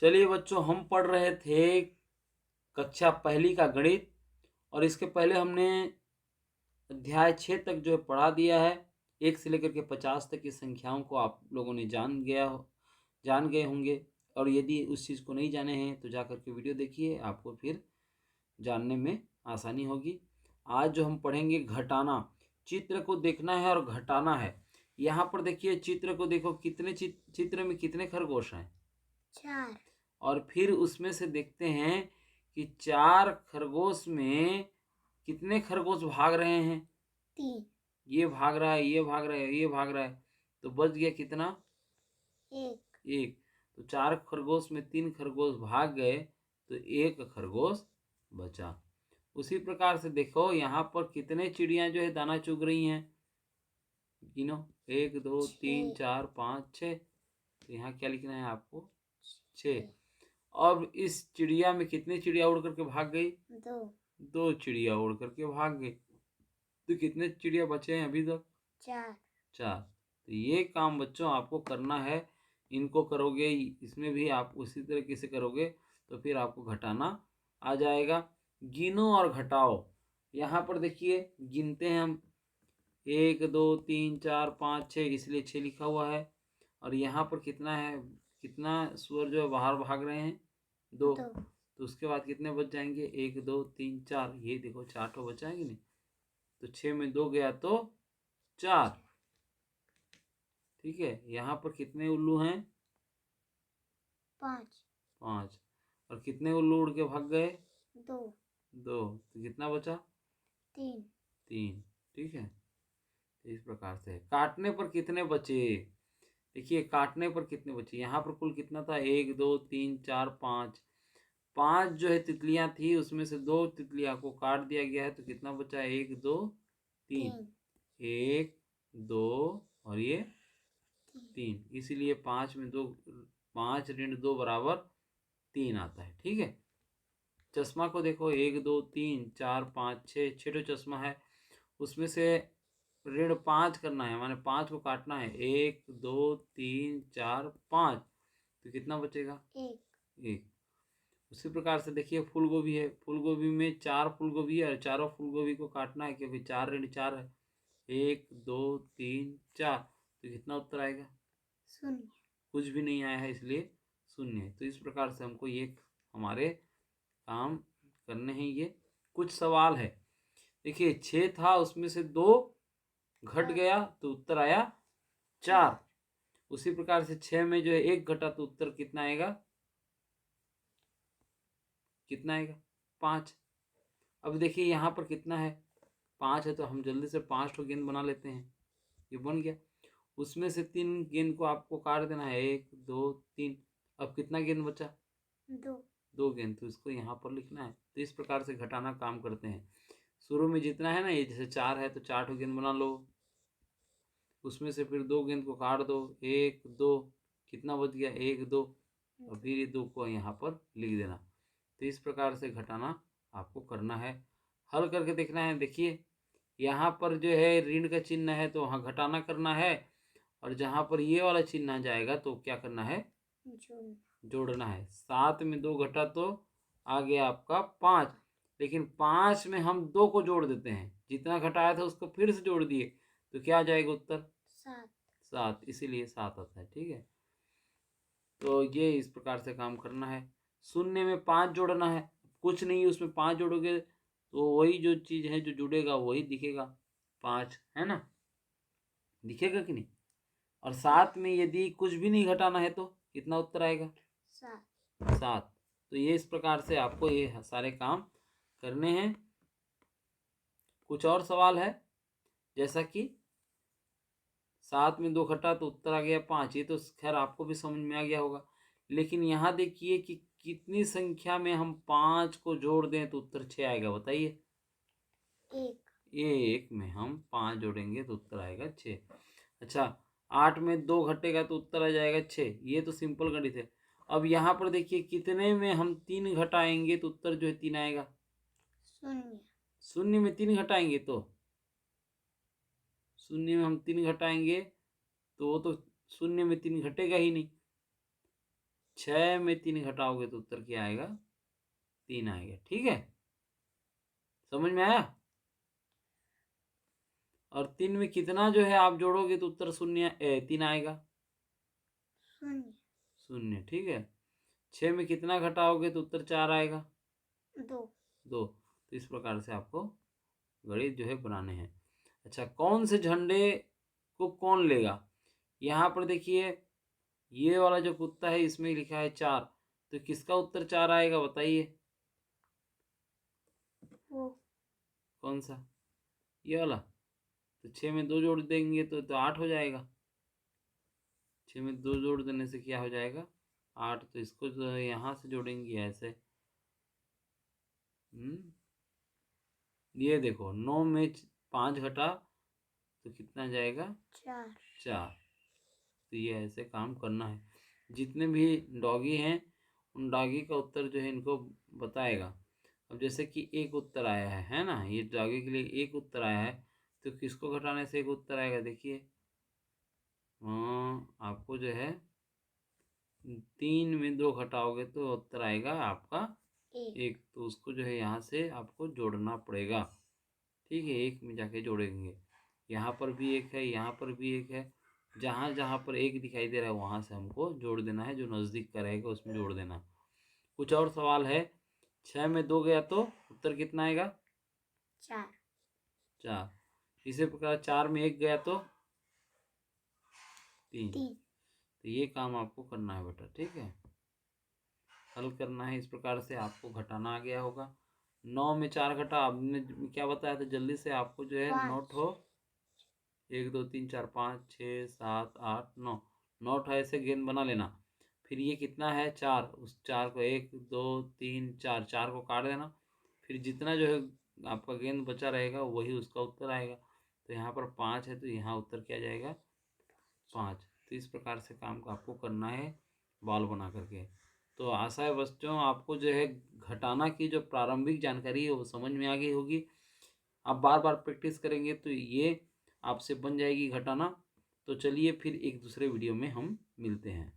चलिए बच्चों, हम पढ़ रहे थे कक्षा पहली का गणित और इसके पहले हमने अध्याय 6 तक जो है पढ़ा दिया है। 1 से लेकर के 50 तक की संख्याओं को आप लोगों ने जान गए होंगे। और यदि उस चीज़ को नहीं जाने हैं तो जा कर के वीडियो देखिए, आपको फिर जानने में आसानी होगी। आज जो हम पढ़ेंगे घटाना, चित्र को देखना है और घटाना है। यहाँ पर देखिए, चित्र को देखो, कितने चित्र में कितने खरगोश हैं? 4। और फिर उसमें से देखते हैं कि 4 खरगोश में कितने खरगोश भाग रहे हैं? 3। ये भाग रहा है, ये भाग रहा है, ये भाग रहा है, तो बच गया कितना? 1। 1। तो 4 खरगोश में 3 खरगोश भाग गए तो 1 खरगोश बचा। उसी प्रकार से देखो, यहाँ पर कितने चिड़िया जो है दाना चुग रही हैं? गिनो, 1 2 3 4 5 6। तो यहाँ क्या लिखना है आपको? 6। अब इस चिड़िया में कितनी चिड़िया उड़ करके भाग गई? 2। 2 चिड़िया उड़ करके भाग गई। तो कितने चिड़िया बचे हैं अभी तक? 4। 4। तो ये काम बच्चों आपको करना है। इनको करोगे, इसमें भी आप उसी तरीके से करोगे तो फिर आपको घटाना आ जाएगा। गिनो और घटाओ। यहाँ पर देखिए, गिनते हैं हम 1 2 3 4 5 6, इसलिए 6 लिखा हुआ है। और यहाँ पर कितना है, कितना सुअर जो है बाहर भाग रहे हैं? 2। तो उसके बाद कितने बच जाएंगे? 1 2 3 4, ये देखो 4 तो बच जाएंगे नहीं। तो 6 में 2 गया तो 4। ठीक है, यहाँ पर कितने उल्लू हैं? 5। 5। और कितने उल्लू उड़ के भाग गए? 2। 2। तो कितना बचा? 3। 3। ठीक है, तो इस प्रकार से काटने पर कितने बचे? देखिए, काटने पर कितने बचे, यहाँ पर कुल कितना था? 1 2 3 4 5। 5 जो है तितलियां थी, उसमें से 2 तितलियां को काट दिया गया है, तो कितना बचा? 1 2 3। 1 2 और ये 3, इसीलिए 5 में 2, 5 ऋण 2 बराबर 3 आता है। ठीक है, चश्मा को देखो, 1 2 3 4 5 6, 6 चश्मा है। उसमें से ऋण 5 करना है, माने 5 को काटना है। 1 2 3 4 5, तो कितना बचेगा? 1। उसी प्रकार से देखिए, फूल गोभी है, फूल गोभी में 4 फूल गोभी है और चारों फूल गोभी को काटना है, क्योंकि 4 ऋण 4 है। 1 2 3 4, तो कितना उत्तर आएगा? 0। कुछ भी नहीं आया है, इसलिए 0 है। तो इस प्रकार से हमको ये हमारे काम करने हैं। ये कुछ सवाल है। देखिए, 6 था, उसमें से 2 घट गया तो उत्तर आया 4। उसी प्रकार से 6 में जो है 1 घटा तो उत्तर कितना आएगा? कितना आएगा? 5। अब देखिए, यहाँ पर कितना है? 5 है, तो हम जल्दी से 5 तो गेंद बना लेते हैं। ये बन गया। उसमें से 3 गेंद को आपको काट देना है, 1 2 3। अब कितना गेंद बचा? 2 गेंद, तो इसको यहाँ पर लिखना है। तो इस प्रकार से घटाना काम करते हैं। शुरू में जितना है ना, ये जैसे 4 है तो 4 तो गेंद बना लो। उसमें से फिर 2 गेंद को काट दो, 1 2, कितना बच गया? 1 2। और फिर ये 2 को यहाँ पर लिख देना। तो इस प्रकार से घटाना आपको करना है। हल करके देखना है। देखिए, यहाँ पर जो है ऋण का चिन्ह है तो वहाँ घटाना करना है, और जहाँ पर ये वाला चिन्ह आ जाएगा तो क्या करना है? जोड़ना है। 7 में 2 घटा तो आ गया आपका 5। लेकिन 5 में हम 2 को जोड़ देते हैं, जितना घटाया था उसको फिर से जोड़ दिए, तो क्या आ जाएगा उत्तर? 7। इसीलिए 7 आता है। ठीक है, तो ये इस प्रकार से काम करना है। 0 में 5 जोड़ना है, कुछ नहीं, उसमें 5 जोड़ोगे तो वही जो चीज़ है जो जुड़ेगा वही दिखेगा, 5 है ना, दिखेगा कि नहीं? और 7 में यदि कुछ भी नहीं घटाना है तो कितना उत्तर आएगा? 7। तो ये इस प्रकार से आपको ये सारे काम करने हैं। कुछ और सवाल है? जैसा कि 7 में 2 घटा तो उत्तर आ गया 5, ये तो खैर आपको भी समझ में आ गया होगा। लेकिन यहाँ देखिए कि कितनी संख्या में हम 5 को जोड़ दें तो उत्तर 6 आएगा, बताइए। 1 में हम 5 जोड़ेंगे तो उत्तर आएगा 6। अच्छा, 8 में 2 घटेगा तो उत्तर आ जाएगा 6। ये तो सिंपल गणित है। अब यहाँ पर देखिए, कितने में हम 3 घटाएंगे तो उत्तर जो है 3 आएगा? 0 में 3 घटाएंगे तो 0 में हम 3 घटाएंगे तो वो तो 0 में 3 घटेगा ही नहीं। 6 में 3 घटाओगे तो उत्तर क्या आएगा? 3 आएगा। ठीक है, समझ में आया? और 3 में कितना जो है आप जोड़ोगे तो उत्तर 3 आएगा। शून्य। शून्य। ठीक है, 6 में कितना घटाओगे तो उत्तर 4 आएगा। 2। 2। तो इस प्रकार से आपको गणित जो है बनाने हैं। अच्छा, कौन से झंडे को कौन लेगा? यहाँ पर देखिए, ये वाला जो कुत्ता है इसमें लिखा है 4, तो किसका उत्तर 4 आएगा बताइए? वो। कौन सा? ये वाला। तो 6 में 2 जोड़ देंगे तो 8 हो जाएगा। 6 में 2 जोड़ देने से क्या हो जाएगा? 8। तो इसको जो है यहाँ से जोड़ेंगे ऐसे। ये देखो, 9 में 5 घटा तो कितना जाएगा? 4। 4। तो ये ऐसे काम करना है। जितने भी डॉगी हैं उन डॉगी का उत्तर जो है इनको बताएगा। अब जैसे कि एक उत्तर आया है ना, ये डॉगी के लिए एक उत्तर आया है, तो किसको घटाने से एक उत्तर आएगा? देखिए, आपको जो है 3 में 2 घटाओगे तो उत्तर आएगा आपका 1। तो उसको जो है यहाँ से आपको जोड़ना पड़ेगा। ठीक है, 1 में जाके जोड़ेंगे। यहाँ पर भी 1 है, यहाँ पर भी 1 है। जहाँ जहाँ पर 1 दिखाई दे रहा है वहाँ से हमको जोड़ देना है, जो नज़दीक का रहेगा उसमें जोड़ देना। कुछ और सवाल है? 6 में 2 गया तो उत्तर कितना आएगा? 4। 4। इसी प्रकार 4 में 1 गया तो 3। तो ये काम आपको करना है बेटा। ठीक है, हल करना है। इस प्रकार से आपको घटाना आ गया होगा। 9 में 4 घटा, आपने क्या बताया था? जल्दी से आपको जो है 5। नोट हो। 1 2 3 4 5 6 7 8 9 नोट है, ऐसे गेंद बना लेना। फिर ये कितना है? 4। उस 4 को 1 2 3 4 4 को काट देना। फिर जितना जो है आपका गेंद बचा रहेगा वही उसका उत्तर आएगा। तो यहाँ पर 5 है तो यहाँ उत्तर क्या जाएगा? 5। तो इस प्रकार से काम को आपको करना है बॉल बना करके। तो आशा है बच्चों आपको जो है घटाना की जो प्रारंभिक जानकारी है वो समझ में आ गई होगी। आप बार बार प्रैक्टिस करेंगे तो ये आपसे बन जाएगी घटाना। तो चलिए फिर एक दूसरे वीडियो में हम मिलते हैं।